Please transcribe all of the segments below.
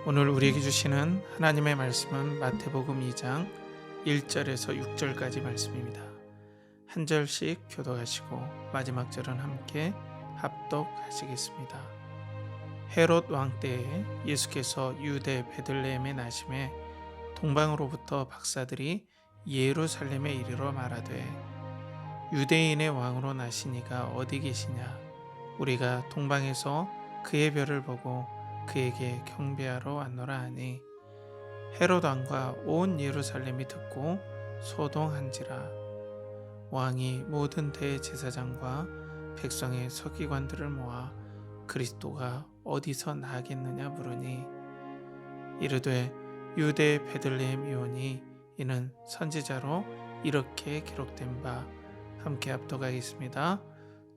오늘 우리에게 주시는 하나님의 말씀은 마태복음 2장 1절에서 6절까지 말씀입니다. 한 절씩 교독하시고 마지막 절은 함께 합독하시겠습니다. 헤롯 왕 때에 예수께서 유대 베들레헴에 나심에 동방으로부터 박사들이 예루살렘에 이르러 말하되 유대인의 왕으로 나시니가 어디 계시냐? 우리가 동방에서 그의 별을 보고 그에게 경배하러 왔노라 하니 헤롯 왕과 온 예루살렘이 듣고 소동한지라. 왕이 모든 대제사장과 백성의 서기관들을 모아 그리스도가 어디서 나겠느냐 물으니 이르되 유대 베들레헴이오니 이는 선지자로 이렇게 기록된 바. 함께 합독하겠습니다.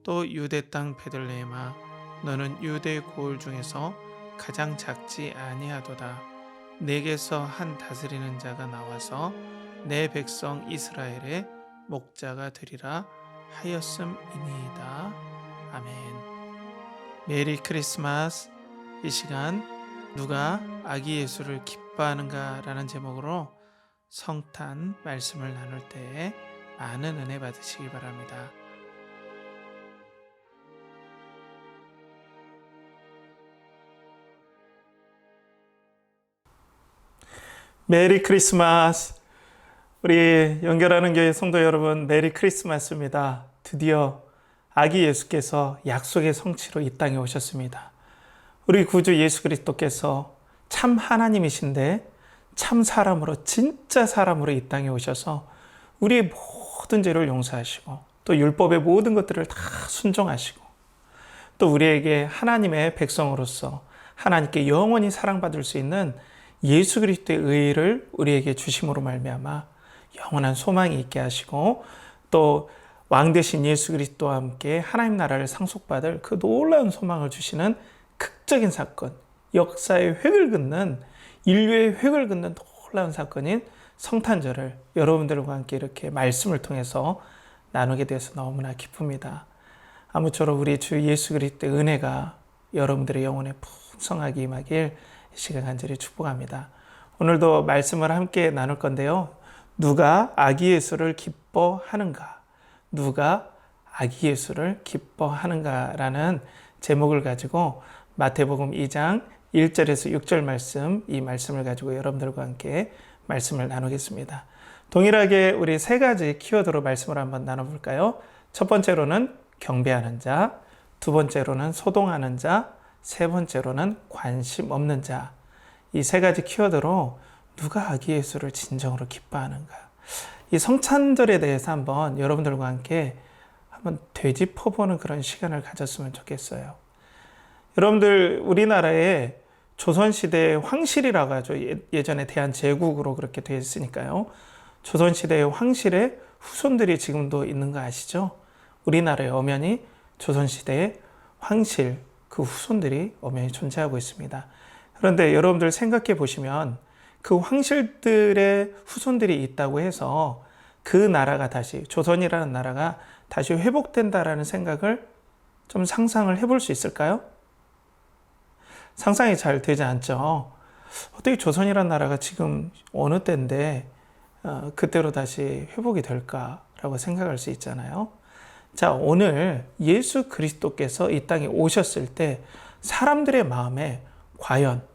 또 유대 땅 베들레헴아 너는 유대 고을 중에서 가장 작지 아니하도다. 내게서 한 다스리는 자가 나와서 내 백성 이스라엘의 목자가 되리라 하였음이니이다. 아멘. 메리 크리스마스. 이 시간 누가 아기 예수를 기뻐하는가 라는 제목으로 성탄 말씀을 나눌 때에 많은 은혜 받으시기 바랍니다. 메리 크리스마스. 우리 연결하는 교회 성도 여러분, 메리 크리스마스입니다. 드디어 아기 예수께서 약속의 성취로 이 땅에 오셨습니다. 우리 구주 예수 그리스도께서 참 하나님이신데 참 사람으로, 진짜 사람으로 이 땅에 오셔서 우리의 모든 죄를 용서하시고 또 율법의 모든 것들을 다 순종하시고 또 우리에게 하나님의 백성으로서 하나님께 영원히 사랑받을 수 있는 예수 그리스도의 의를 우리에게 주심으로 말미암아 영원한 소망이 있게 하시고 또 왕 대신 예수 그리스도와 함께 하나님 나라를 상속받을 그 놀라운 소망을 주시는 극적인 사건, 역사의 획을 긋는, 인류의 획을 긋는 놀라운 사건인 성탄절을 여러분들과 함께 이렇게 말씀을 통해서 나누게 돼서 너무나 기쁩니다. 아무쪼록 우리 주 예수 그리스도의 은혜가 여러분들의 영혼에 풍성하게 임하길 이 시간 간절히 축복합니다. 오늘도 말씀을 함께 나눌 건데요. 누가 아기 예수를 기뻐하는가? 누가 아기 예수를 기뻐하는가라는 제목을 가지고 마태복음 2장 1절에서 6절 말씀, 이 말씀을 가지고 여러분들과 함께 말씀을 나누겠습니다. 동일하게 우리 세 가지 키워드로 말씀을 한번 나눠볼까요? 첫 번째로는 경배하는 자, 두 번째로는 소동하는 자, 세 번째로는 관심 없는 자. 이 세 가지 키워드로 누가 아기 예수를 진정으로 기뻐하는가. 이 성탄절에 대해서 한번 여러분들과 함께 한번 되짚어보는 그런 시간을 가졌으면 좋겠어요. 여러분들 우리나라에 조선시대의 황실이라고 하죠. 예전에 대한제국으로 그렇게 되어 있으니까요. 조선시대의 황실의 후손들이 지금도 있는 거 아시죠? 우리나라에 엄연히 조선시대의 황실, 그 후손들이 엄연히 존재하고 있습니다. 그런데 여러분들 생각해 보시면 그 황실들의 후손들이 있다고 해서 그 나라가 다시, 조선이라는 나라가 다시 회복된다라는 생각을 좀 상상을 해볼 수 있을까요? 상상이 잘 되지 않죠. 어떻게 조선이라는 나라가 지금 어느 때인데 그때로 다시 회복이 될까라고 생각할 수 있잖아요. 자, 오늘 예수 그리스도께서 이 땅에 오셨을 때 사람들의 마음에 과연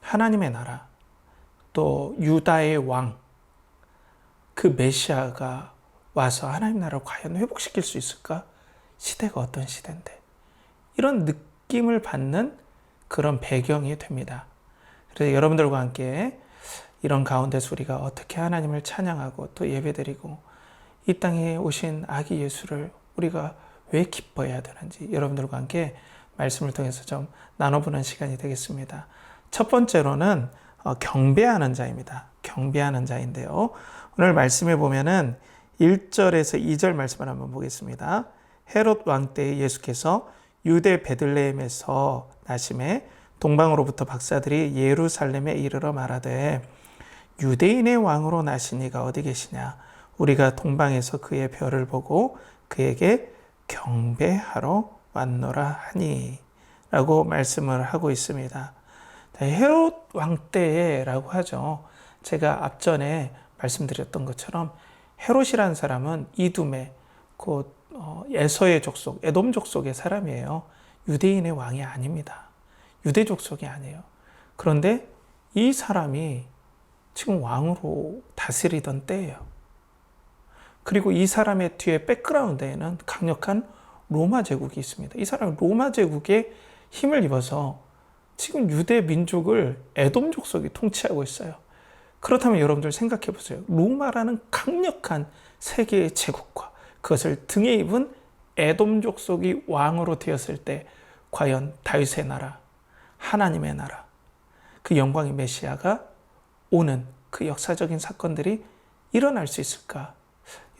하나님의 나라, 또 유다의 왕, 그 메시아가 와서 하나님 나라를 과연 회복시킬 수 있을까? 시대가 어떤 시대인데. 이런 느낌을 받는 그런 배경이 됩니다. 그래서 여러분들과 함께 이런 가운데서 우리가 어떻게 하나님을 찬양하고 또 예배드리고 이 땅에 오신 아기 예수를 우리가 왜 기뻐해야 되는지 여러분들과 함께 말씀을 통해서 좀 나눠보는 시간이 되겠습니다. 첫 번째로는 경배하는 자입니다. 경배하는 자인데요. 오늘 말씀에 보면은 1절에서 2절 말씀을 한번 보겠습니다. 헤롯 왕 때에 예수께서 유대 베들레헴에서 나심에 동방으로부터 박사들이 예루살렘에 이르러 말하되 유대인의 왕으로 나시니가 어디 계시냐? 우리가 동방에서 그의 별을 보고 그에게 경배하러 왔노라 하니 라고 말씀을 하고 있습니다. 헤롯 왕 때라고 하죠. 제가 앞전에 말씀드렸던 것처럼 헤롯이라는 사람은 이둠의 곧 에서의 족속, 에돔 족속의 사람이에요. 유대인의 왕이 아닙니다. 유대 족속이 아니에요. 그런데 이 사람이 지금 왕으로 다스리던 때예요. 그리고 이 사람의 뒤에 백그라운드에는 강력한 로마 제국이 있습니다. 이 사람은 로마 제국에 힘을 입어서 지금 유대 민족을 에돔 족속이 통치하고 있어요. 그렇다면 여러분들 생각해 보세요. 로마라는 강력한 세계의 제국과 그것을 등에 입은 에돔 족속이 왕으로 되었을 때 과연 다윗의 나라, 하나님의 나라, 그 영광의 메시아가 오는 그 역사적인 사건들이 일어날 수 있을까?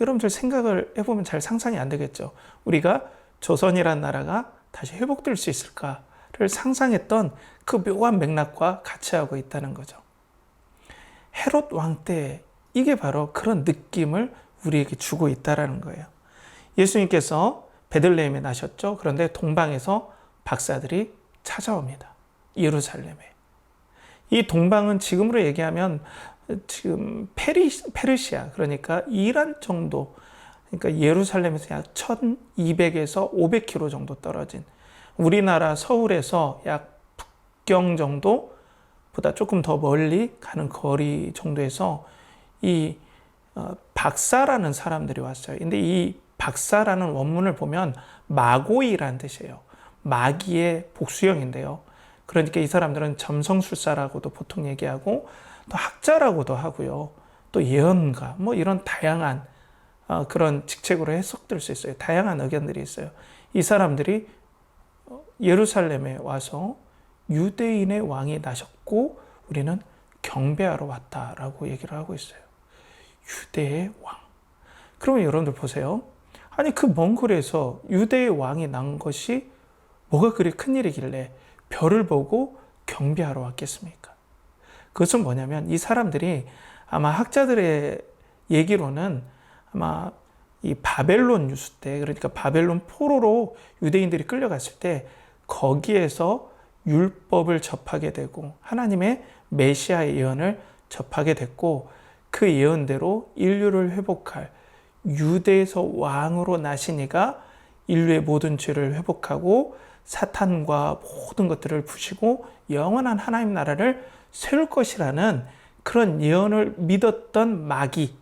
여러분들 생각을 해보면 잘 상상이 안 되겠죠. 우리가 조선이란 나라가 다시 회복될 수 있을까를 상상했던 그 묘한 맥락과 같이 하고 있다는 거죠. 헤롯 왕 때 이게 바로 그런 느낌을 우리에게 주고 있다는 거예요. 예수님께서 베들레헴에 나셨죠. 그런데 동방에서 박사들이 찾아옵니다. 예루살렘에. 이 동방은 지금으로 얘기하면 지금 페르시아, 그러니까 이란 정도, 그러니까 예루살렘에서 약 1200에서 500km 정도 떨어진, 우리나라 서울에서 약 북경 정도보다 조금 더 멀리 가는 거리 정도에서 이 박사라는 사람들이 왔어요. 근데 이 박사라는 원문을 보면 마고이라는 뜻이에요. 마귀의 복수형인데요. 그러니까 이 사람들은 점성술사라고도 보통 얘기하고 또 학자라고도 하고요. 또 예언가, 뭐 이런 다양한 그런 직책으로 해석될 수 있어요. 다양한 의견들이 있어요. 이 사람들이 예루살렘에 와서 유대인의 왕이 나셨고 우리는 경배하러 왔다라고 얘기를 하고 있어요. 유대의 왕. 그러면 여러분들 보세요. 아니 그 먼 거리에서 유대의 왕이 난 것이 뭐가 그리 큰일이길래 별을 보고 경배하러 왔겠습니까? 그것은 뭐냐면 이 사람들이 아마 학자들의 얘기로는 아마 이 바벨론 유수 때, 그러니까 바벨론 포로로 유대인들이 끌려갔을 때 거기에서 율법을 접하게 되고 하나님의 메시아의 예언을 접하게 됐고 그 예언대로 인류를 회복할 유대에서 왕으로 나시니가 인류의 모든 죄를 회복하고 사탄과 모든 것들을 부시고 영원한 하나님 나라를 세울 것이라는 그런 예언을 믿었던 마고이,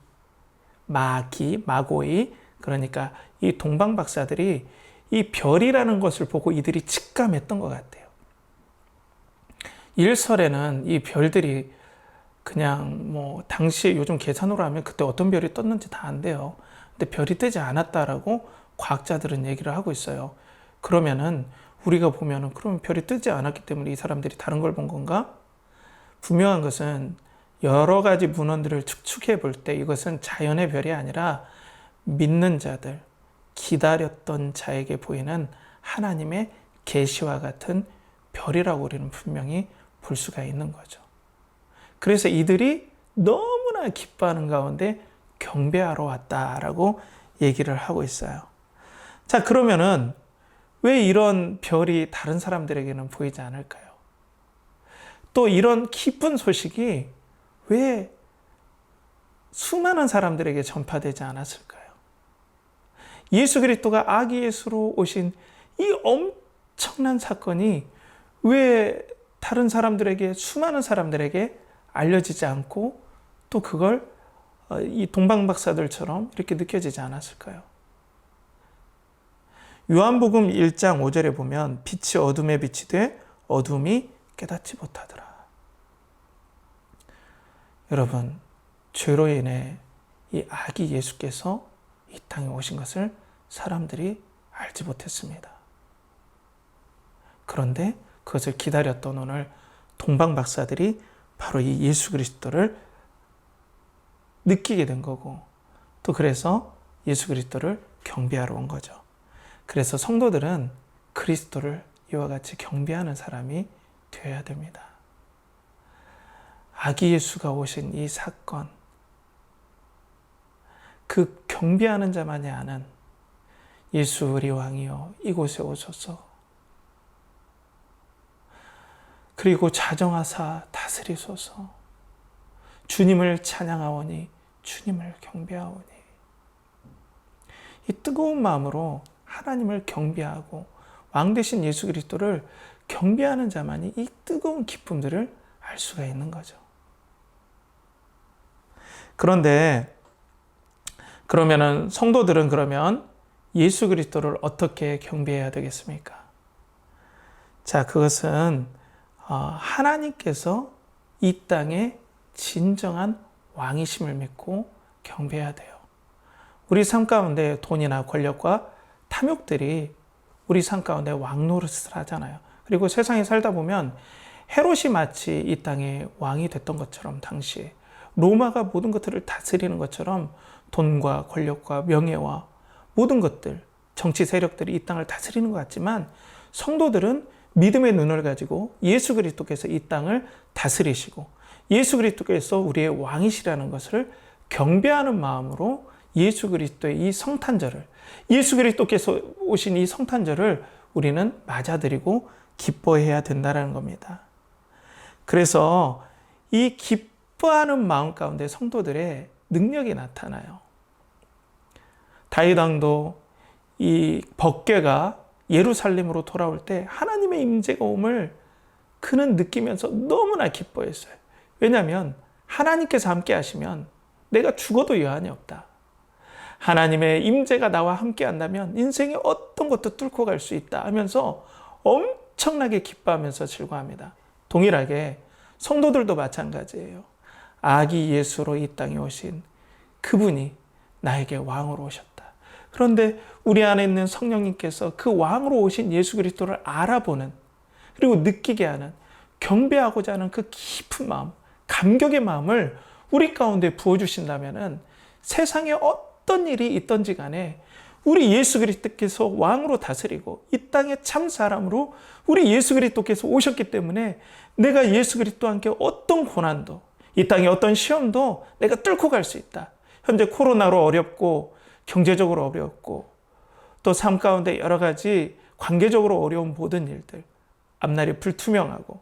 그러니까 이 동방 박사들이 이 별이라는 것을 보고 이들이 직감했던 것 같아요. 일설에는 이 별들이 그냥 뭐 당시에 요즘 계산으로 하면 그때 어떤 별이 떴는지 다 안 돼요. 근데 별이 뜨지 않았다라고 과학자들은 얘기를 하고 있어요. 그러면은 우리가 보면은 그럼 별이 뜨지 않았기 때문에 이 사람들이 다른 걸 본 건가? 분명한 것은 여러 가지 문헌들을 축축해 볼 때 이것은 자연의 별이 아니라 믿는 자들, 기다렸던 자에게 보이는 하나님의 계시와 같은 별이라고 우리는 분명히 볼 수가 있는 거죠. 그래서 이들이 너무나 기뻐하는 가운데 경배하러 왔다라고 얘기를 하고 있어요. 자, 그러면은 왜 이런 별이 다른 사람들에게는 보이지 않을까요? 또 이런 기쁜 소식이 왜 수많은 사람들에게 전파되지 않았을까요? 예수 그리스도가 아기 예수로 오신 이 엄청난 사건이 왜 다른 사람들에게, 수많은 사람들에게 알려지지 않고 또 그걸 이 동방 박사들처럼 이렇게 느껴지지 않았을까요? 요한복음 1장 5절에 보면 빛이 어둠에 비치되 어둠이 깨닫지 못하더라. 여러분, 죄로 인해 이 아기 예수께서 이 땅에 오신 것을 사람들이 알지 못했습니다. 그런데 그것을 기다렸던 오늘 동방 박사들이 바로 이 예수 그리스도를 느끼게 된 거고 또 그래서 예수 그리스도를 경배하러 온 거죠. 그래서 성도들은 그리스도를 이와 같이 경배하는 사람이 되어야 됩니다. 아기 예수가 오신 이 사건, 그 경배하는 자만이 아는 예수 우리 왕이여 이곳에 오소서. 그리고 자정하사 다스리소서. 주님을 찬양하오니 주님을 경배하오니. 이 뜨거운 마음으로 하나님을 경배하고 왕 되신 예수 그리스도를 경배하는 자만이 이 뜨거운 기쁨들을 알 수가 있는 거죠. 그런데 그러면은 성도들은 그러면 예수 그리스도를 어떻게 경배해야 되겠습니까? 자, 그것은 하나님께서 이 땅에 진정한 왕이심을 믿고 경배해야 돼요. 우리 삶 가운데 돈이나 권력과 탐욕들이 우리 삶 가운데 왕 노릇을 하잖아요. 그리고 세상에 살다 보면 헤롯이 마치 이 땅의 왕이 됐던 것처럼, 당시에 로마가 모든 것들을 다스리는 것처럼 돈과 권력과 명예와 모든 것들, 정치 세력들이 이 땅을 다스리는 것 같지만, 성도들은 믿음의 눈을 가지고 예수 그리스도께서 이 땅을 다스리시고 예수 그리스도께서 우리의 왕이시라는 것을 경배하는 마음으로 예수 그리스도의 이 성탄절을, 예수 그리스도께서 오신 이 성탄절을 우리는 맞아들이고 기뻐해야 된다는 겁니다. 그래서 이 기뻐하는 마음 가운데 성도들의 능력이 나타나요. 다윗 왕도 이 법궤가 예루살렘으로 돌아올 때 하나님의 임재가 옴을 그는 느끼면서 너무나 기뻐했어요. 왜냐하면 하나님께서 함께 하시면 내가 죽어도 여한이 없다. 하나님의 임재가 나와 함께 한다면 인생의 어떤 것도 뚫고 갈 수 있다 하면서 엄청나게 기뻐하면서 즐거워합니다. 동일하게 성도들도 마찬가지예요. 아기 예수로 이 땅에 오신 그분이 나에게 왕으로 오셨다. 그런데 우리 안에 있는 성령님께서 그 왕으로 오신 예수 그리스도를 알아보는, 그리고 느끼게 하는, 경배하고자 하는 그 깊은 마음, 감격의 마음을 우리 가운데 부어주신다면 세상에 어떤 일이 있든지 간에 우리 예수 그리스도께서 왕으로 다스리고 이 땅의 참 사람으로 우리 예수 그리스도께서 오셨기 때문에 내가 예수 그리스도와 함께 어떤 고난도, 이 땅의 어떤 시험도 내가 뚫고 갈 수 있다. 현재 코로나로 어렵고 경제적으로 어렵고 또 삶 가운데 여러 가지 관계적으로 어려운 모든 일들, 앞날이 불투명하고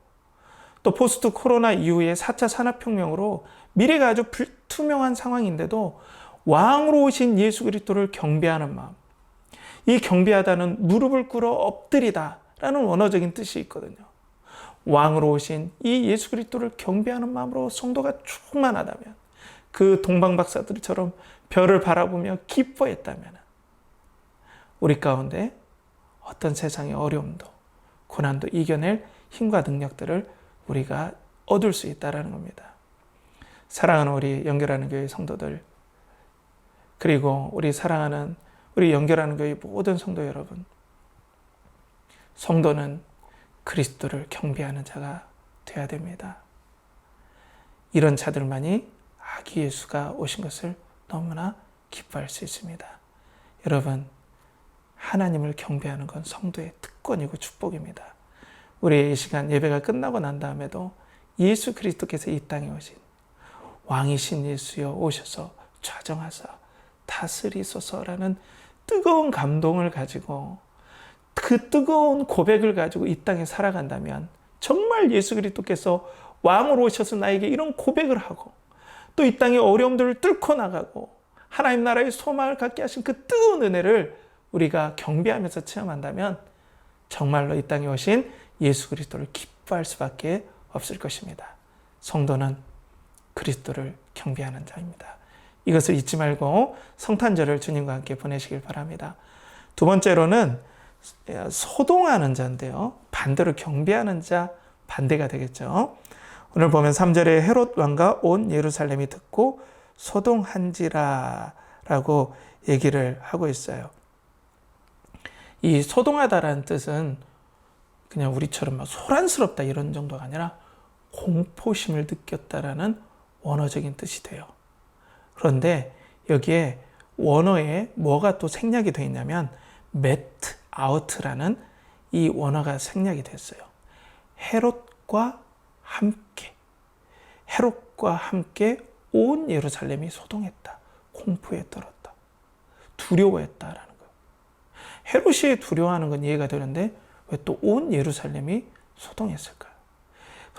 또 포스트 코로나 이후에 4차 산업혁명으로 미래가 아주 불투명한 상황인데도 왕으로 오신 예수 그리스도를 경배하는 마음, 이 경배하다는 무릎을 꿇어 엎드리다 라는 원어적인 뜻이 있거든요. 왕으로 오신 이 예수 그리스도를 경배하는 마음으로 성도가 충만하다면, 그 동방박사들처럼 별을 바라보며 기뻐했다면 우리 가운데 어떤 세상의 어려움도 고난도 이겨낼 힘과 능력들을 우리가 얻을 수 있다는 겁니다. 사랑하는 우리 연결하는 교회 성도들, 그리고 우리 연결하는 교회 모든 성도 여러분, 성도는 그리스도를 경배하는 자가 되어야 됩니다. 이런 자들만이 아기 예수가 오신 것을 너무나 기뻐할 수 있습니다. 여러분, 하나님을 경배하는 건 성도의 특권이고 축복입니다. 우리 이 시간 예배가 끝나고 난 다음에도 예수 그리스도께서 이 땅에 오신 왕이신 예수여 오셔서 좌정하사 다스리소서라는 뜨거운 감동을 가지고, 그 뜨거운 고백을 가지고 이 땅에 살아간다면 정말 예수 그리스도께서 왕으로 오셔서 나에게 이런 고백을 하고 또 이 땅의 어려움들을 뚫고 나가고 하나님 나라의 소망을 갖게 하신 그 뜨거운 은혜를 우리가 경배하면서 체험한다면 정말로 이 땅에 오신 예수 그리스도를 기뻐할 수밖에 없을 것입니다. 성도는 그리스도를 경배하는 자입니다. 이것을 잊지 말고 성탄절을 주님과 함께 보내시길 바랍니다. 두 번째로는 소동하는 자인데요. 반대로 경배하는 자, 반대가 되겠죠. 오늘 보면 3절에 헤롯 왕과 온 예루살렘이 듣고 소동한지라 라고 얘기를 하고 있어요. 이 소동하다라는 뜻은 그냥 우리처럼 막 소란스럽다 이런 정도가 아니라 공포심을 느꼈다라는 원어적인 뜻이 돼요. 그런데 여기에 원어에 뭐가 또 생략이 되어 있냐면 met out라는 이 원어가 생략이 됐어요. 헤롯과 함께 온 예루살렘이 소동했다. 공포에 떨었다. 두려워했다라는 거예요. 헤롯이 두려워하는 건 이해가 되는데 왜 또 온 예루살렘이 소동했을까요?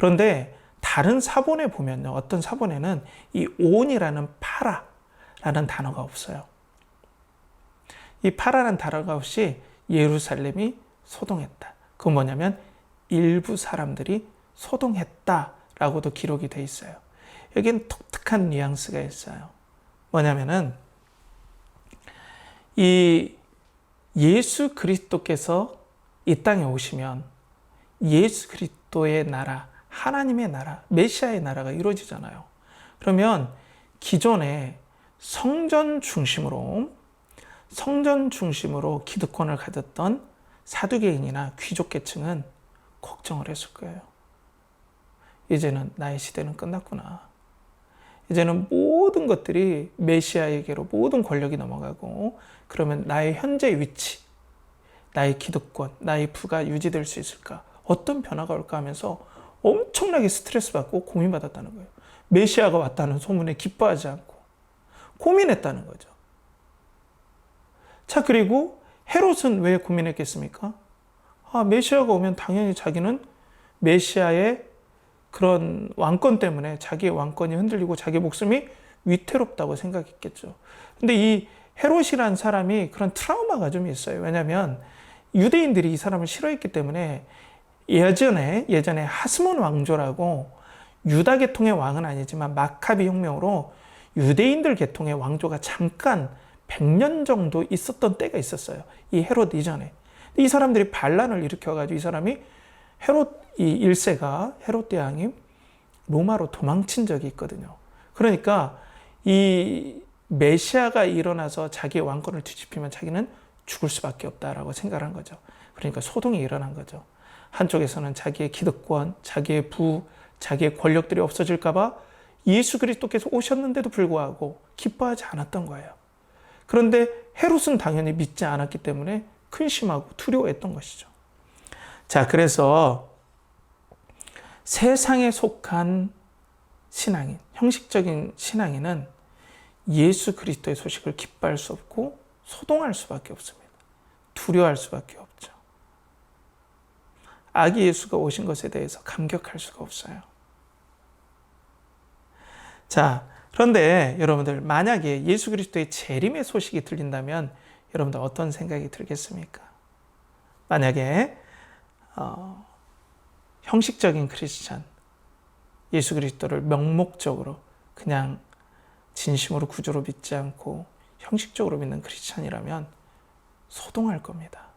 그런데 다른 사본에 보면요. 어떤 사본에는 이 온이라는 파라라는 단어가 없어요. 이 파라라는 단어가 없이 예루살렘이 소동했다. 그건 뭐냐면 일부 사람들이 소동했다라고도 기록이 돼 있어요. 여기는 독특한 뉘앙스가 있어요. 뭐냐면은 이 예수 그리스도께서 이 땅에 오시면 예수 그리스도의 나라, 하나님의 나라, 메시아의 나라가 이루어지잖아요. 그러면 기존에 성전 중심으로 기득권을 가졌던 사두개인이나 귀족 계층은 걱정을 했을 거예요. 이제는 나의 시대는 끝났구나. 이제는 모든 것들이 메시아에게로 모든 권력이 넘어가고, 그러면 나의 현재 위치, 나의 기득권, 나의 부가 유지될 수 있을까? 어떤 변화가 올까 하면서 엄청나게 스트레스 받고 고민받았다는 거예요. 메시아가 왔다는 소문에 기뻐하지 않고 고민했다는 거죠. 자, 그리고 헤롯은 왜 고민했겠습니까? 메시아가 오면 당연히 자기는 메시아의 그런 왕권 때문에 자기의 왕권이 흔들리고 자기 목숨이 위태롭다고 생각했겠죠. 근데 이 헤롯이라는 사람이 그런 트라우마가 좀 있어요. 왜냐하면 유대인들이 이 사람을 싫어했기 때문에 예전에 하스몬 왕조라고 유다 계통의 왕은 아니지만 마카비 혁명으로 유대인들 계통의 왕조가 잠깐 100년 정도 있었던 때가 있었어요. 이 헤롯 이전에. 이 사람들이 반란을 일으켜가지고 이 사람이 헤롯 이 1세가 헤롯 대왕이 로마로 도망친 적이 있거든요. 그러니까 이 메시아가 일어나서 자기의 왕권을 뒤집히면 자기는 죽을 수밖에 없다라고 생각을 한 거죠. 그러니까 소동이 일어난 거죠. 한쪽에서는 자기의 기득권, 자기의 부, 자기의 권력들이 없어질까 봐 예수 그리스도께서 오셨는데도 불구하고 기뻐하지 않았던 거예요. 그런데 헤롯은 당연히 믿지 않았기 때문에 근심하고 두려워했던 것이죠. 자, 그래서 세상에 속한 신앙인, 형식적인 신앙인은 예수 그리스도의 소식을 기뻐할 수 없고 소동할 수밖에 없습니다. 두려워할 수밖에 없죠. 아기 예수가 오신 것에 대해서 감격할 수가 없어요. 자, 그런데 여러분들 만약에 예수 그리스도의 재림의 소식이 들린다면 여러분들 어떤 생각이 들겠습니까? 만약에 형식적인 크리스찬, 예수 그리스도를 명목적으로 그냥 진심으로 구주로 믿지 않고 형식적으로 믿는 크리스찬이라면 소동할 겁니다.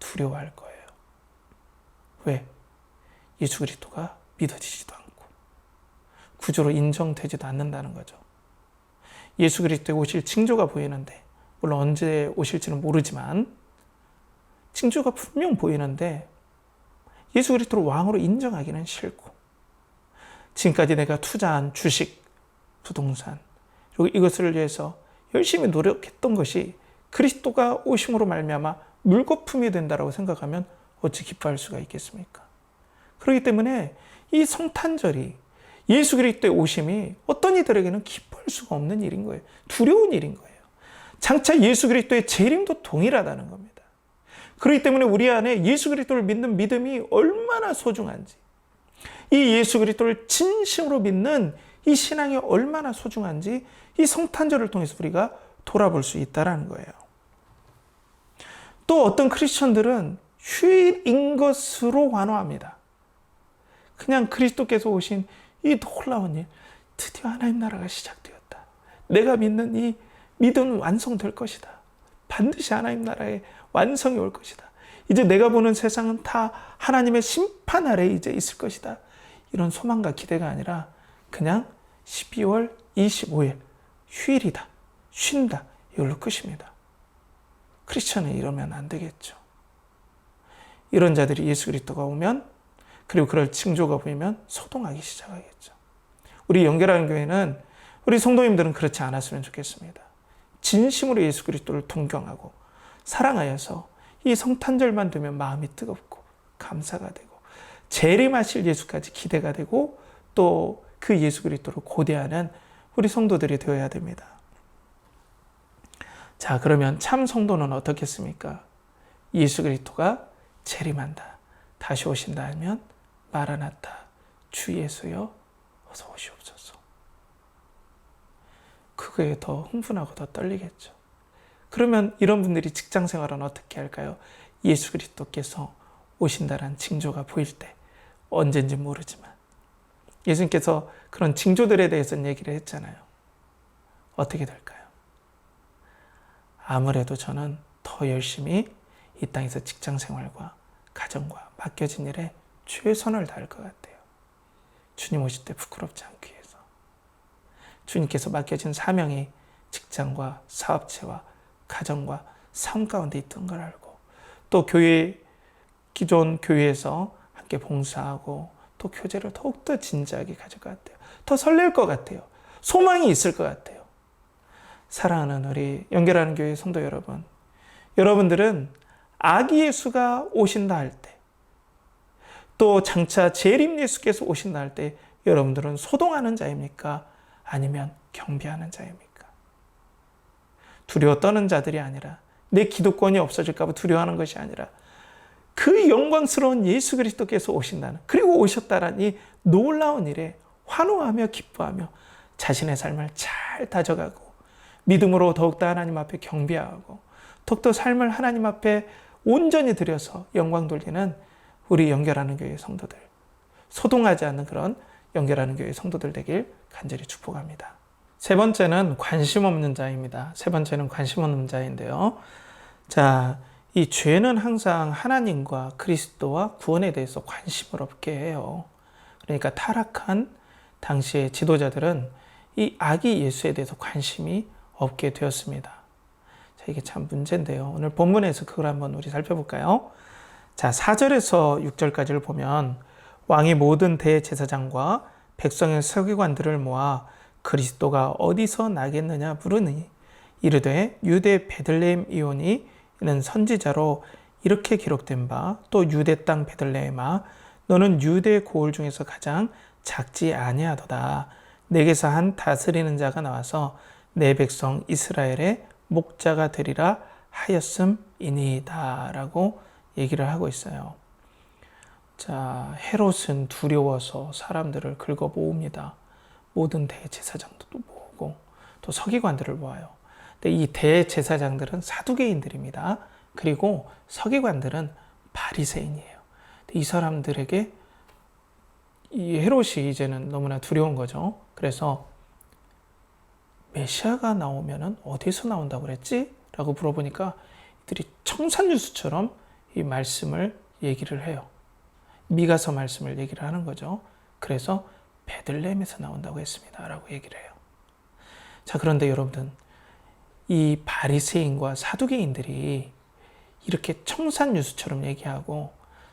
두려워할 거예요. 왜? 예수 그리스도가 믿어지지도 않고 구주로 인정되지도 않는다는 거죠. 예수 그리스도의 오실 징조가 보이는데, 물론 언제 오실지는 모르지만 징조가 분명 보이는데 예수 그리스도를 왕으로 인정하기는 싫고, 지금까지 내가 투자한 주식, 부동산, 그리고 이것을 위해서 열심히 노력했던 것이 그리스도가 오심으로 말미암아 물거품이 된다라고 생각하면 어찌 기뻐할 수가 있겠습니까? 그렇기 때문에 이 성탄절이, 예수 그리스도의 오심이 어떤 이들에게는 기뻐할 수가 없는 일인 거예요. 두려운 일인 거예요. 장차 예수 그리스도의 재림도 동일하다는 겁니다. 그렇기 때문에 우리 안에 예수 그리스도를 믿는 믿음이 얼마나 소중한지, 이 예수 그리스도를 진심으로 믿는 이 신앙이 얼마나 소중한지 이 성탄절을 통해서 우리가 돌아볼 수 있다는 거예요. 또 어떤 크리스천들은 휴일인 것으로 환호합니다. 그냥 그리스도께서 오신 이 놀라운 일, 드디어 하나님 나라가 시작되었다. 내가 믿는 이 믿음은 완성될 것이다. 반드시 하나님 나라의 완성이 올 것이다. 이제 내가 보는 세상은 다 하나님의 심판 아래에 이제 있을 것이다. 이런 소망과 기대가 아니라 그냥 12월 25일 휴일이다, 쉰다, 이걸로 끝입니다. 크리스천은 이러면 안 되겠죠. 이런 자들이 예수 그리스도가 오면, 그리고 그럴 징조가 보이면 소동하기 시작하겠죠. 우리 연결하는 교회는, 우리 성도님들은 그렇지 않았으면 좋겠습니다. 진심으로 예수 그리스도를 동경하고 사랑하여서 이 성탄절만 되면 마음이 뜨겁고 감사가 되고 재림하실 예수까지 기대가 되고 또 그 예수 그리스도를 고대하는 우리 성도들이 되어야 됩니다. 자, 그러면 참 성도는 어떻겠습니까? 예수 그리스도가 재림한다, 다시 오신다 하면 마라나타, 주 예수여 어서 오시옵소서. 그거에 더 흥분하고 더 떨리겠죠. 그러면 이런 분들이 직장 생활은 어떻게 할까요? 예수 그리스도께서 오신다는 징조가 보일 때, 언젠지 모르지만 예수님께서 그런 징조들에 대해서는 얘기를 했잖아요. 어떻게 될까요? 아무래도 저는 더 열심히 이 땅에서 직장 생활과 가정과 맡겨진 일에 최선을 다할 것 같아요. 주님 오실 때 부끄럽지 않기 위해서. 주님께서 맡겨진 사명이 직장과 사업체와 가정과 삶 가운데 있던 걸 알고, 또 기존 교회에서 함께 봉사하고 또 교제를 더욱더 진지하게 가질 것 같아요. 더 설렐 것 같아요. 소망이 있을 것 같아요. 사랑하는 우리 연결하는 교회 성도 여러분, 여러분들은 아기 예수가 오신다 할 때, 또 장차 재림 예수께서 오신다 할 때 여러분들은 소동하는 자입니까? 아니면 경배하는 자입니까? 두려워 떠는 자들이 아니라, 내 기득권이 없어질까 봐 두려워하는 것이 아니라, 그 영광스러운 예수 그리스도께서 오신다는, 그리고 오셨다라는 이 놀라운 일에 환호하며 기뻐하며 자신의 삶을 잘 다져가고 믿음으로 더욱더 하나님 앞에 경배하고 더욱더 삶을 하나님 앞에 온전히 드려서 영광 돌리는 우리 연결하는 교회 성도들, 소동하지 않는 그런 연결하는 교회 성도들 되길 간절히 축복합니다. 세 번째는 관심 없는 자입니다. 세 번째는 관심 없는 자인데요. 자, 이 죄는 항상 하나님과 그리스도와 구원에 대해서 관심을 없게 해요. 그러니까 타락한 당시의 지도자들은 이 아기 예수에 대해서 관심이 없게 되었습니다. 자, 이게 참 문제인데요. 오늘 본문에서 그걸 한번 우리 살펴볼까요? 자, 4절에서 6절까지를 보면 왕이 모든 대제사장과 백성의 서기관들을 모아 그리스도가 어디서 나겠느냐 물으니 이르되 유대 베들레헴 이오니 이는 선지자로 이렇게 기록된 바, 또 유대 땅 베들레헴아 너는 유대 고을 중에서 가장 작지 아니하도다. 내게서 한 다스리는 자가 나와서 내 백성 이스라엘의 목자가 되리라 하였음이니이다 라고 얘기를 하고 있어요. 자, 헤롯은 두려워서 사람들을 긁어 모읍니다. 모든 대제사장도 모으고 또 서기관들을 모아요. 근데 이 대제사장들은 사두개인들입니다. 그리고 서기관들은 바리새인이에요. 이 사람들에게 이 헤롯이 이제는 너무나 두려운 거죠. 그래서 메시아가 나오면은 어디서 나온다고 그랬지? 라고 물어보니까 이들이 청산유수처럼 이 말씀을 얘기를 해요. 미가서 말씀을 얘기를 하는 거죠. 그래서 베들레헴에서 나온다고 했습니다. 라고 얘기를 해요. 자, 그런데 여러분들, 이 바리새인과 사두개인들이 이렇게 청산유수처럼 얘기하고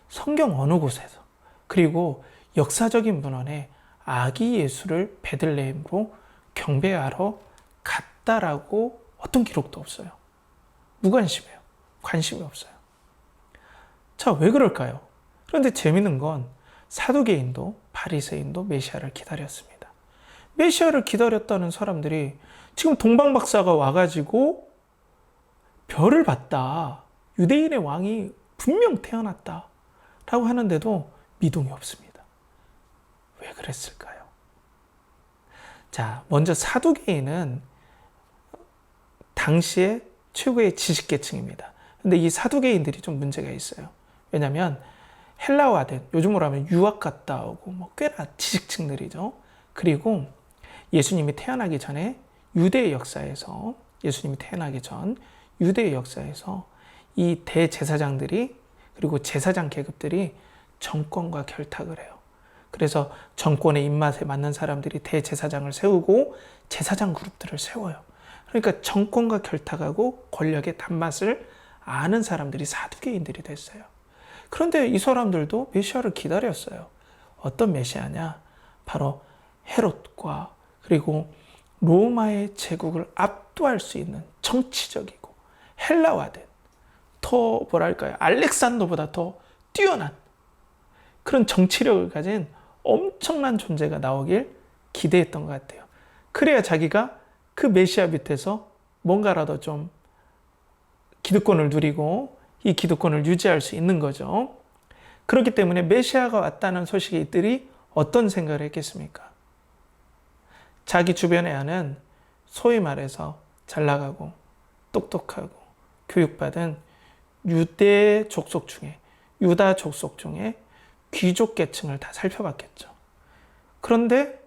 성경 어느 곳에서, 그리고 역사적인 문헌에 아기 예수를 베들레헴으로 경배하러 갔다라고 어떤 기록도 없어요. 무관심해요. 관심이 없어요. 자, 왜 그럴까요? 그런데 재밌는 건 사두개인도 바리새인도 메시아를 기다렸습니다. 메시아를 기다렸다는 사람들이 지금 동방박사가 와가지고 별을 봤다, 유대인의 왕이 분명 태어났다 라고 하는데도 미동이 없습니다. 왜 그랬을까요? 자, 먼저 사두개인은 당시의 최고의 지식계층입니다. 근데 이 사두개인들이 좀 문제가 있어요. 왜냐하면 헬라화된, 요즘으로 하면 유학 갔다 오고 꽤나 지식층들이죠. 그리고 예수님이 태어나기 전에 유대의 역사에서, 예수님이 태어나기 전 유대의 역사에서 이 대제사장들이, 그리고 제사장 계급들이 정권과 결탁을 해요. 그래서 정권의 입맛에 맞는 사람들이 대제사장을 세우고 제사장 그룹들을 세워요. 그러니까 정권과 결탁하고 권력의 단맛을 아는 사람들이 사두개인들이 됐어요. 그런데 이 사람들도 메시아를 기다렸어요. 어떤 메시아냐? 바로 헤롯과 그리고 로마의 제국을 압도할 수 있는 정치적이고 헬라화된, 더 뭐랄까요, 알렉산더보다 더 뛰어난 그런 정치력을 가진 엄청난 존재가 나오길 기대했던 것 같아요. 그래야 자기가 그 메시아 밑에서 뭔가라도 좀 기득권을 누리고 이 기득권을 유지할 수 있는 거죠. 그렇기 때문에 메시아가 왔다는 소식이 이들이 어떤 생각을 했겠습니까? 자기 주변에 아는 소위 말해서 잘 나가고 똑똑하고 교육받은 유대 족속 중에, 유다 족속 중에 귀족 계층을 다 살펴봤겠죠. 그런데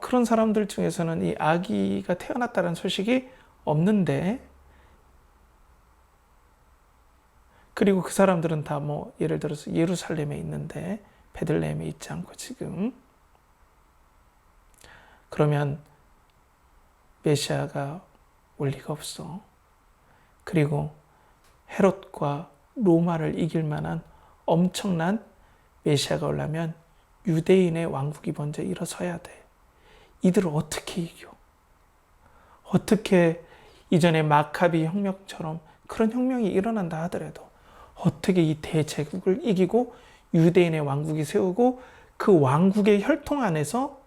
그런 사람들 중에서는 이 아기가 태어났다는 소식이 없는데, 그리고 그 사람들은 다 뭐 예를 들어서 예루살렘에 있는데 베들레헴에 있지 않고 지금, 그러면 메시아가 올 리가 없어. 그리고 헤롯과 로마를 이길 만한 엄청난 메시아가 오려면 유대인의 왕국이 먼저 일어서야 돼. 이들을 어떻게 이겨? 어떻게 이전에 마카비 혁명처럼 그런 혁명이 일어난다 하더라도 어떻게 이 대제국을 이기고 유대인의 왕국이 세우고 그 왕국의 혈통 안에서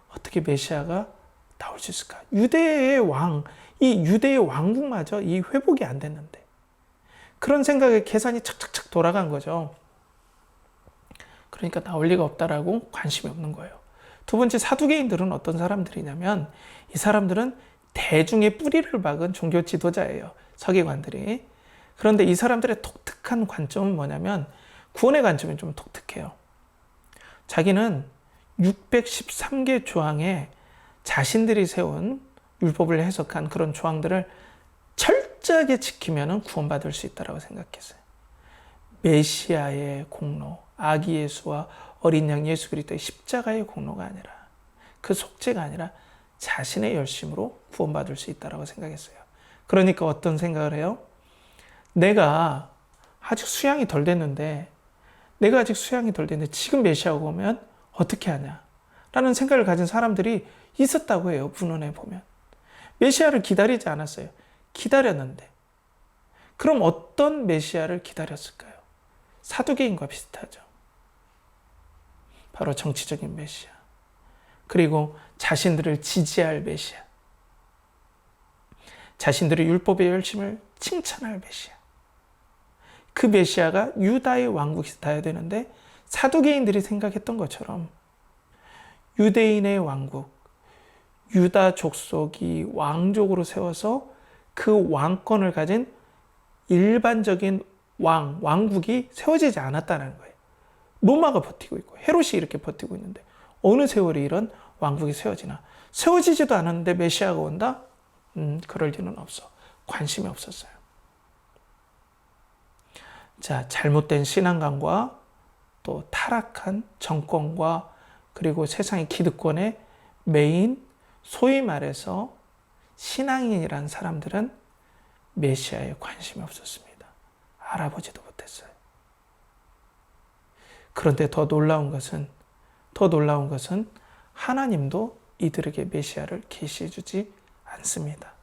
어떻게 메시아가 나올 수 있을까? 유대의 왕, 이 유대의 왕국마저 이 회복이 안 됐는데, 그런 생각에 계산이 착착착 돌아간 거죠. 그러니까 나올 리가 없다라고 관심이 없는 거예요. 두 번째, 사두개인들은 어떤 사람들이냐면, 이 사람들은 대중의 뿌리를 박은 종교 지도자예요. 서기관들이. 그런데 이 사람들의 독특한 관점은 뭐냐면, 구원의 관점이 좀 독특해요. 자기는 613개 조항에 자신들이 세운 율법을 해석한 그런 조항들을 철저하게 지키면 구원받을 수 있다고 생각했어요. 메시아의 공로, 아기 예수와 어린 양 예수 그리스도의 십자가의 공로가 아니라, 그 속죄가 아니라 자신의 열심으로 구원받을 수 있다고 생각했어요. 그러니까 어떤 생각을 해요? 내가 아직 수양이 덜 됐는데 지금 메시아가 오면 어떻게 하냐? 라는 생각을 가진 사람들이 있었다고 해요. 문헌에 보면. 메시아를 기다리지 않았어요. 기다렸는데. 그럼 어떤 메시아를 기다렸을까요? 사두개인과 비슷하죠. 바로 정치적인 메시아. 그리고 자신들을 지지할 메시아. 자신들의 율법의 열심을 칭찬할 메시아. 그 메시아가 유다의 왕국이 돼야 되는데, 사두개인들이 생각했던 것처럼 유대인의 왕국, 유다 족속이 왕족으로 세워서 그 왕권을 가진 일반적인 왕국이 세워지지 않았다는 거예요. 로마가 버티고 있고 헤롯이 이렇게 버티고 있는데 어느 세월에 이런 왕국이 세워지나? 세워지지도 않았는데 메시아가 온다? 그럴 리는 없어. 관심이 없었어요. 자, 잘못된 신앙관과 또 타락한 정권과 그리고 세상의 기득권의 메인, 소위 말해서 신앙인이라는 사람들은 메시아에 관심이 없었습니다. 알아보지도 못했어요. 그런데 더 놀라운 것은 하나님도 이들에게 메시아를 계시해 주지 않습니다.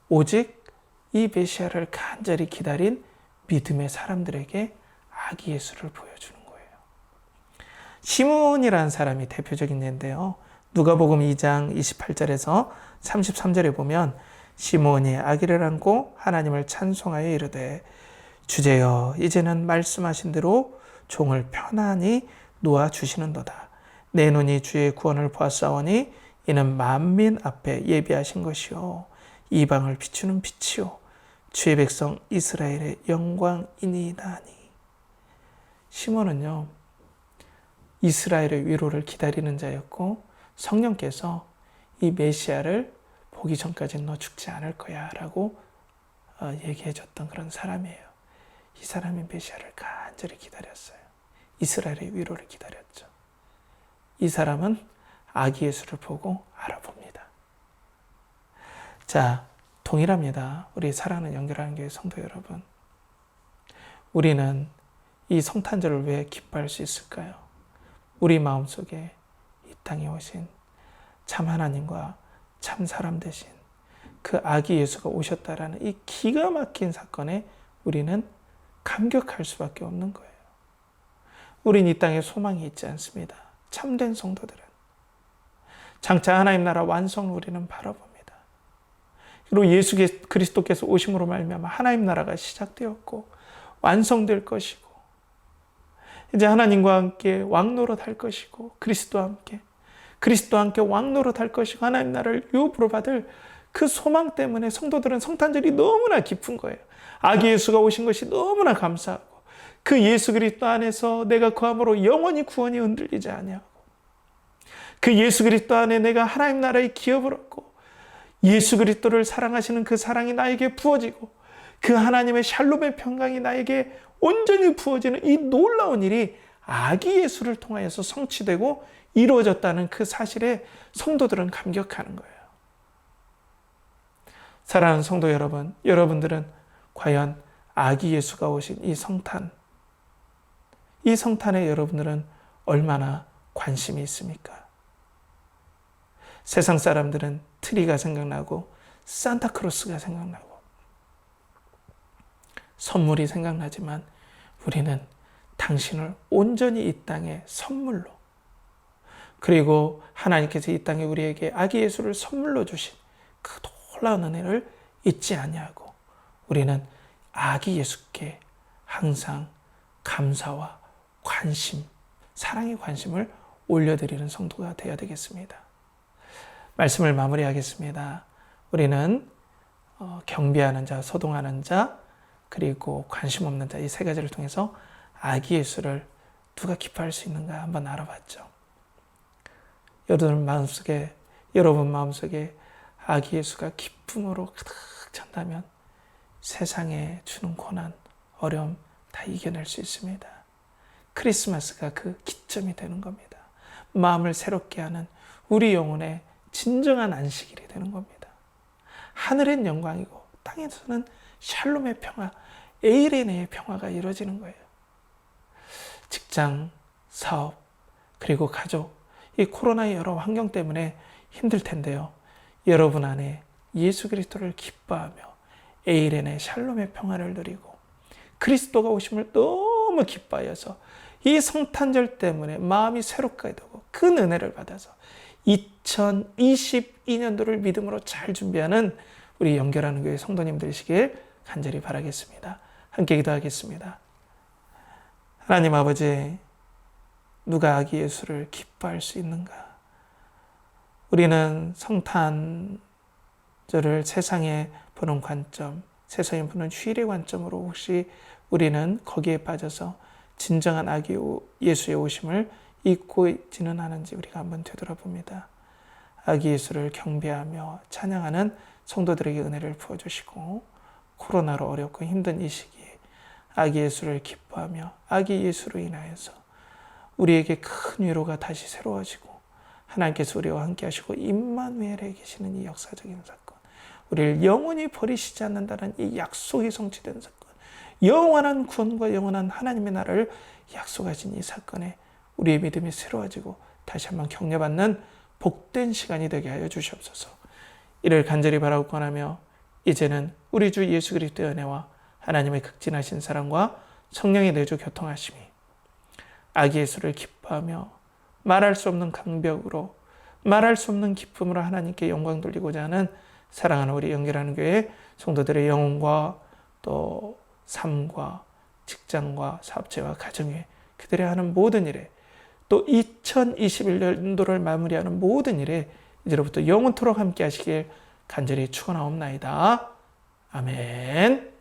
오직 이 메시아를 간절히 기다린 믿음의 사람들에게 아기 예수를 보여주는 거예요. 시므온이라는 사람이 대표적인 예인데요. 누가복음 2장 28절에서 33절에 보면, 시므온이 아기를 안고 하나님을 찬송하여 이르되, 주제여 이제는 말씀하신 대로 종을 편안히 놓아 주시는도다. 내 눈이 주의 구원을 보았사오니 이는 만민 앞에 예비하신 것이요 이방을 비추는 빛이요 주의 백성 이스라엘의 영광이니이다니. 시몬은요, 이스라엘의 위로를 기다리는 자였고, 성령께서 이 메시아를 보기 전까지는 너 죽지 않을 거야 라고 얘기해 줬던 그런 사람이에요. 이 사람이 메시아를 간절히 기다렸어요. 이스라엘의 위로를 기다렸죠. 이 사람은 아기 예수를 보고 알아봅니다. 자, 동일합니다. 우리 사랑하는 연결하는 교회 성도 여러분. 우리는 이 성탄절을 왜 기뻐할 수 있을까요? 우리 마음속에 이 땅에 오신 참 하나님과 참 사람 되신 그 아기 예수가 오셨다라는 이 기가 막힌 사건에 우리는 감격할 수밖에 없는 거예요. 우린 이 땅에 소망이 있지 않습니다. 참된 성도들은. 장차 하나님 나라 완성을 우리는 바라봅니다. 그리고 예수 그리스도께서 오심으로 말미암아 하나님 나라가 시작되었고 완성될 것이고, 이제 하나님과 함께 왕노릇 할 것이고 그리스도와 함께 왕노릇 할 것이고 하나님 나라를 유업으로 받을 그 소망 때문에 성도들은 성탄절이 너무나 깊은 거예요. 아기 예수가 오신 것이 너무나 감사하고 그 예수 그리스도 안에서 내가 거함으로 영원히 구원이 흔들리지 아니하고 그 예수 그리스도 안에 내가 하나님 나라의 기업을 얻고 예수 그리스도를 사랑하시는 그 사랑이 나에게 부어지고 그 하나님의 샬롬의 평강이 나에게 온전히 부어지는 이 놀라운 일이 아기 예수를 통하여서 성취되고 이루어졌다는 그 사실에 성도들은 감격하는 거예요. 사랑하는 성도 여러분, 여러분들은 과연 아기 예수가 오신 이 성탄에 여러분들은 얼마나 관심이 있습니까? 세상 사람들은 트리가 생각나고 산타크로스가 생각나고 선물이 생각나지만 우리는 당신을 온전히 이 땅의 선물로 그리고 하나님께서 이 땅에 우리에게 아기 예수를 선물로 주신 그 놀라운 은혜를 잊지 아니하고 우리는 아기 예수께 항상 감사와 관심, 사랑의 관심을 올려드리는 성도가 되어야 되겠습니다. 말씀을 마무리하겠습니다. 우리는 경배하는 자, 소동하는 자, 그리고 관심 없는 자 이 세 가지를 통해서 아기 예수를 누가 기뻐할 수 있는가 한번 알아봤죠. 여러분 마음속에 아기 예수가 기쁨으로 가득 찬다면 세상에 주는 고난, 어려움 다 이겨낼 수 있습니다. 크리스마스가 그 기점이 되는 겁니다. 마음을 새롭게 하는 우리 영혼의 진정한 안식일이 되는 겁니다. 하늘엔 영광이고 땅에서는 샬롬의 평화, 에이레네의 평화가 이루어지는 거예요. 직장, 사업, 그리고 가족, 이 코로나의 여러 환경 때문에 힘들 텐데요. 여러분 안에 예수 그리스도를 기뻐하며 에이레네 샬롬의 평화를 누리고 그리스도가 오심을 너무 기뻐하여서 이 성탄절 때문에 마음이 새롭게 되고 큰 은혜를 받아서 2022년도를 믿음으로 잘 준비하는 우리 연결하는 교회 성도님 되시길 간절히 바라겠습니다. 함께 기도하겠습니다. 하나님 아버지, 누가 아기 예수를 기뻐할 수 있는가? 우리는 성탄절을 세상에 보는 관점, 세상에 보는 휴일의 관점으로 혹시 우리는 거기에 빠져서 진정한 아기 예수의 오심을 잊고 있지는 않은지 우리가 한번 되돌아봅니다. 아기 예수를 경배하며 찬양하는 성도들에게 은혜를 부어주시고 코로나로 어렵고 힘든 이 시기에 아기 예수를 기뻐하며 아기 예수로 인하여서 우리에게 큰 위로가 다시 새로워지고 하나님께서 우리와 함께 하시고 임마누엘에 계시는 이 역사적인 사건, 우리를 영원히 버리시지 않는다는 이 약속이 성취된 사건, 영원한 구원과 영원한 하나님의 나라를 약속하신 이 사건에 우리의 믿음이 새로워지고 다시 한번 격려받는 복된 시간이 되게 하여 주시옵소서. 이를 간절히 바라고 권하며 이제는 우리 주 예수 그리스도의 은혜와 하나님의 극진하신 사랑과 성령의 내주 교통하심이 아기 예수를 기뻐하며 말할 수 없는 강벽으로 말할 수 없는 기쁨으로 하나님께 영광 돌리고자 하는 사랑하는 우리 연결하는 교회 성도들의 영혼과 또 삶과 직장과 사업체와 가정에 그들이 하는 모든 일에 또 2021년도를 마무리하는 모든 일에 이제로부터 영원토록 함께 하시길 간절히 축원하옵나이다. 아멘.